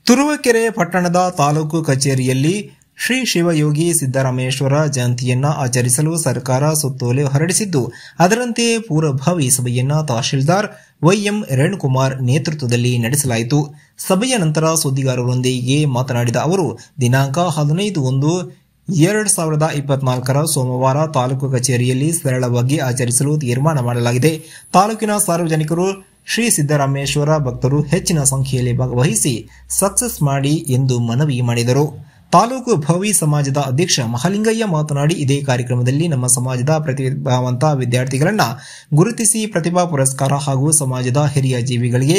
ತುರುವೇಕೆರೆ ಪಟ್ಟಣದ ತಾಲೂಕು ಕಚೇರಿಯಲ್ಲಿ ಶ್ರೀ ಶಿವಯೋಗಿ ಸಿದ್ದರಾಮೇಶ್ವರ ಜಯಂತಿಯನ್ನು ಆಚರಿಸಲು ಸರ್ಕಾರ ಸುತ್ತೋಲೆ ಹೊರಡಿಸಿದ್ದು, ಅದರಂತೆ ಪೂರ್ವಭಾವಿ ಸಭೆಯನ್ನು ತಹಶೀಲ್ದಾರ್ ವೈಎಂ ರೇಣುಕುಮಾರ್ ನೇತೃತ್ವದಲ್ಲಿ ನಡೆಸಲಾಯಿತು. ಸಭೆಯ ನಂತರ ಸುದ್ದಿಗಾರರೊಂದಿಗೆ ಮಾತನಾಡಿದ ಅವರು, ದಿನಾಂಕ 15/1/2024 ಸೋಮವಾರ ತಾಲೂಕು ಕಚೇರಿಯಲ್ಲಿ ಸರಳವಾಗಿ ಆಚರಿಸಲು ತೀರ್ಮಾನ ಮಾಡಲಾಗಿದೆ. ತಾಲೂಕಿನ ಸಾರ್ವಜನಿಕರು ಶ್ರೀ ಸಿದ್ದರಾಮೇಶ್ವರ ಭಕ್ತರು ಹೆಚ್ಚಿನ ಸಂಖ್ಯೆಯಲ್ಲಿ ಭಾಗವಹಿಸಿ ಸಕ್ಸಸ್ ಮಾಡಿ ಎಂದು ಮನವಿ ಮಾಡಿದರು. ತಾಲೂಕು ಭವಿ ಸಮಾಜದ ಅಧ್ಯಕ್ಷ ಮಹಾಲಿಂಗಯ್ಯ ಮಾತನಾಡಿ, ಇದೇ ಕಾರ್ಯಕ್ರಮದಲ್ಲಿ ನಮ್ಮ ಸಮಾಜದ ಪ್ರತಿಭಾವಂತ ವಿದ್ಯಾರ್ಥಿಗಳನ್ನು ಗುರುತಿಸಿ ಪ್ರತಿಭಾ ಪುರಸ್ಕಾರ ಹಾಗೂ ಸಮಾಜದ ಹಿರಿಯ ಜೀವಿಗಳಿಗೆ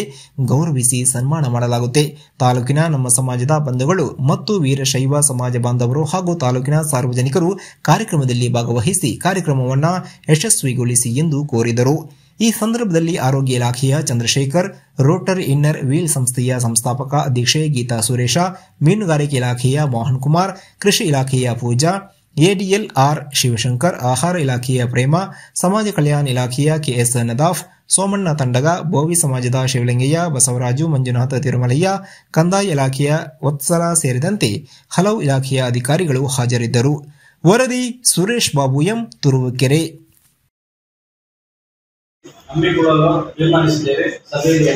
ಗೌರವಿಸಿ ಸನ್ಮಾನ ಮಾಡಲಾಗುತ್ತೆ. ತಾಲೂಕಿನ ನಮ್ಮ ಸಮಾಜದ ಬಂಧುಗಳು ಮತ್ತು ವೀರಶೈವ ಸಮಾಜ ಬಾಂಧವರು ಹಾಗೂ ತಾಲೂಕಿನ ಸಾರ್ವಜನಿಕರು ಕಾರ್ಯಕ್ರಮದಲ್ಲಿ ಭಾಗವಹಿಸಿ ಕಾರ್ಯಕ್ರಮವನ್ನು ಯಶಸ್ವಿಗೊಳಿಸಿ ಎಂದು ಕೋರಿದರು. ಈ ಸಂದರ್ಭದಲ್ಲಿ ಆರೋಗ್ಯ ಇಲಾಖೆಯ ಚಂದ್ರಶೇಖರ್, ರೋಟರಿ ಇನ್ನರ್ ವೀಲ್ ಸಂಸ್ಥೆಯ ಸಂಸ್ಥಾಪಕ ಅಧ್ಯಕ್ಷೆ ಗೀತಾ ಸುರೇಶ, ಮೀನುಗಾರಿಕೆ ಇಲಾಖೆಯ ಮೋಹನ್ ಕುಮಾರ್, ಕೃಷಿ ಇಲಾಖೆಯ ಪೂಜಾ, ಎಡಿಎಲ್ಆರ್ ಶಿವಶಂಕರ್, ಆಹಾರ ಇಲಾಖೆಯ ಪ್ರೇಮ, ಸಮಾಜ ಕಲ್ಯಾಣ ಇಲಾಖೆಯ ಕೆಎಸ್ ನದಾಫ್, ಸೋಮಣ್ಣ ತಂಡಗ, ಬೋವಿ ಸಮಾಜದ ಶಿವಲಿಂಗಯ್ಯ, ಬಸವರಾಜು, ಮಂಜುನಾಥ ತಿರುಮಲಯ್ಯ, ಕಂದಾಯ ಇಲಾಖೆಯ ವತ್ಸಲ ಸೇರಿದಂತೆ ಹಲವು ಇಲಾಖೆಯ ಅಧಿಕಾರಿಗಳು ಹಾಜರಿದ್ದರು. ವರದಿ ಸುರೇಶ್ ಬಾಬು ಎಂ, ತುರುವೇಕೆರೆ. ಹಮ್ಮಿಕೊಳ್ಳಲು ತೀರ್ಮಾನಿಸಿದ್ದೇವೆ. ಸಭೆಯಲ್ಲಿ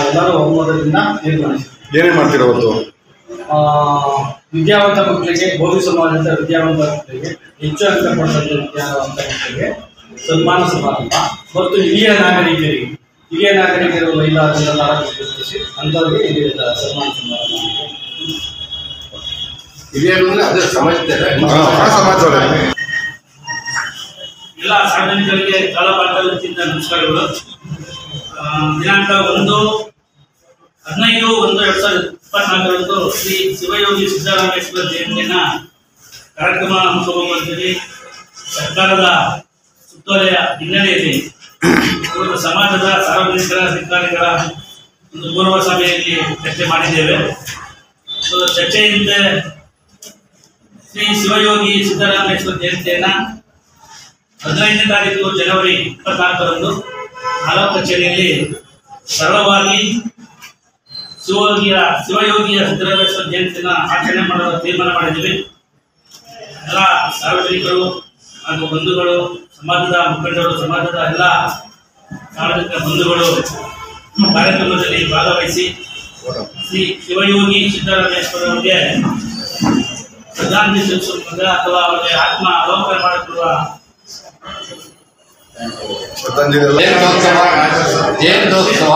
ಎಲ್ಲರೂ ಒಮ್ಮತದಿಂದ ತೀರ್ಮಾನಿಸಿದ್ದೇವೆ. ಏನೇನು ಮಾಡ್ತೀರ ಅವತ್ತು? ವಿದ್ಯಾವಂತ ಮಕ್ಕಳಿಗೆ, ಬೋಧಿ ಸಮಾಜದ ವಿದ್ಯಾವಂತ ಮಕ್ಕಳಿಗೆ, ಹೆಚ್ಚು ಅಂಕ ಪಡೆದ ವಿದ್ಯಾವಂತ ಮಕ್ಕಳಿಗೆ ಸನ್ಮಾನ ಸಮಾರಂಭ ಮತ್ತು ಹಿರಿಯ ನಾಗರಿಕರು ಮಹಿಳಾದಿನ ಗುರುತಿಸಿ ಅಂಥವರಿಗೆ ಸನ್ಮಾನ ಸಮಾರಂಭ. ಹಿರಿಯರು ಅದೇ ಸಮಾಜ ಎಲ್ಲ ಸಾರ್ವಜನಿಕರಿಗೆ ಕಾಲಪಾಠದಿಂದ ನಮಸ್ಕಾರಗಳು. ದಿನಾಂಕ 1/15/2024 ಶ್ರೀ ಶಿವಯೋಗಿ ಸಿದ್ದರಾಮೇಶ್ವರ ಜಯಂತಿಯನ್ನ ಕಾರ್ಯಕ್ರಮ ಹಮ್ಮಿಕೊಳ್ಳುವಂತೆ ಸರ್ಕಾರದ ಸುತ್ತೋಲೆಯ ಹಿನ್ನೆಲೆಯಲ್ಲಿ ಸಮಾಜದ ಸಾರ್ವಜನಿಕರ ಅಧಿಕಾರಿಗಳ ಒಂದು ಪೂರ್ವ ಸಭೆಯಲ್ಲಿ ಚರ್ಚೆ ಮಾಡಿದ್ದೇವೆ. ಚರ್ಚೆಯಿಂದ ಶ್ರೀ ಶಿವಯೋಗಿ ಸಿದ್ದರಾಮೇಶ್ವರ ಜಯಂತಿಯನ್ನ 15ನೇ ತಾರೀಕು ಜನವರಿ 24ರಂದು ತಾಲೂಕು ಕಚೇರಿಯಲ್ಲಿ ಸರಳವಾಗಿ ಶಿವಯೋಗಿಯ ಸಿದ್ದರಾಮೇಶ್ವರ ಜಯಂತಿಯನ್ನು ಆಚರಣೆ ಮಾಡಲು ತೀರ್ಮಾನ ಮಾಡಿದ್ದೀವಿ. ಎಲ್ಲ ಸಾರ್ವಜನಿಕರು ಹಾಗೂ ಬಂಧುಗಳು, ಸಮಾಜದ ಮುಖಂಡರು, ಸಮಾಜದ ಎಲ್ಲ ಸಾರ್ವಜನಿಕ ಬಂಧುಗಳು ಕಾರ್ಯಕ್ರಮದಲ್ಲಿ ಭಾಗವಹಿಸಿ ಶ್ರೀ ಶಿವಯೋಗಿ ಸಿದ್ದರಾಮೇಶ್ವರ ಅವರಿಗೆ ಶ್ರದ್ಧಾಂಜಲಿ ಸಲ್ಲಿಸುವ ಅಥವಾ ಅವರಿಗೆ ಆತ್ಮ ಅವಲೋಕನ ಮಾಡಿಕೊಳ್ಳುವ ಜಯಂತ್ಯೋತ್ಸವ